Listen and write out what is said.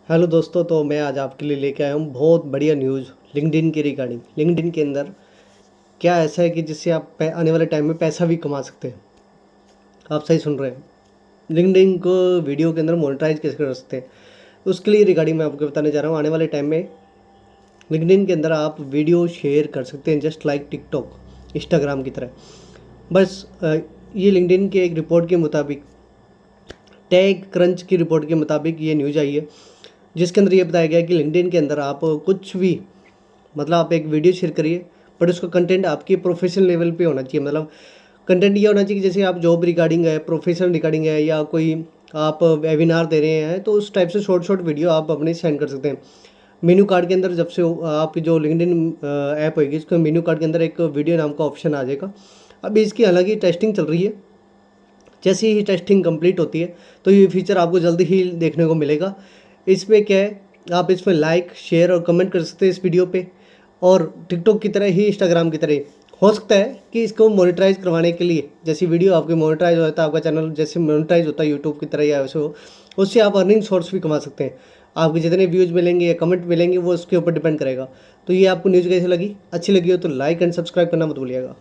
Hello दोस्तों, तो मैं आज आपके लिए लेके आया हूँ बहुत बढ़िया न्यूज़ लिंक्डइन के रिगार्डिंग। लिंक्डइन के अंदर क्या ऐसा है कि जिससे आप आने वाले टाइम में पैसा भी कमा सकते हैं। आप सही सुन रहे हैं। लिंक्डइन को वीडियो के अंदर मोनेटाइज कैसे कर सकते हैं, उसके लिए रिगार्डिंग मैं आपको बताने जा रहा हूँ। आने वाले टाइम में लिंक्डइन के अंदर आप वीडियो शेयर कर सकते हैं, जस्ट लाइक टिकटॉक, इंस्टाग्राम की तरह। बस ये लिंक्डइन के एक रिपोर्ट के मुताबिक, टेक क्रंच की रिपोर्ट के मुताबिक ये न्यूज़ आई है, जिसके अंदर ये बताया गया है कि लिंक्डइन के अंदर आप कुछ भी, मतलब आप एक वीडियो शेयर करिए, बट उसका कंटेंट आपकी प्रोफेशनल लेवल पे होना चाहिए। मतलब कंटेंट ये होना चाहिए कि जैसे आप जॉब रिगार्डिंग है, प्रोफेशनल रिगार्डिंग है, या कोई आप वेबिनार दे रहे हैं, तो उस टाइप से शॉर्ट शॉर्ट वीडियो आप अपने सेंड कर सकते हैं। मेन्यू कार्ड के अंदर जब से आप जो लिंक्डइन ऐप होगी, इसका मेन्यू कार्ड के अंदर एक वीडियो नाम का ऑप्शन आ जाएगा। अभी इसकी हालांकि टेस्टिंग चल रही है। जैसे ही टेस्टिंग कंप्लीट होती है तो ये फीचर आपको जल्दी ही देखने को मिलेगा। इसमें क्या है, आप इसमें लाइक, शेयर और कमेंट कर सकते हैं इस वीडियो पे। और टिकटॉक की तरह ही, इंस्टाग्राम की तरह हो सकता है कि इसको मोनेटाइज करवाने के लिए, जैसी वीडियो आपकी मोनेटाइज होता है, आपका चैनल जैसे मोनेटाइज होता है यूट्यूब की तरह या वैसे हो, उससे आप अर्निंग सोर्स भी कमा सकते हैं। आपके जितने व्यूज़ मिलेंगे या कमेंट मिलेंगे वो उसके ऊपर डिपेंड करेगा। तो ये आपको न्यूज़ कैसी लगी? अच्छी लगी हो तो लाइक एंड सब्सक्राइब करना मत भूलिएगा।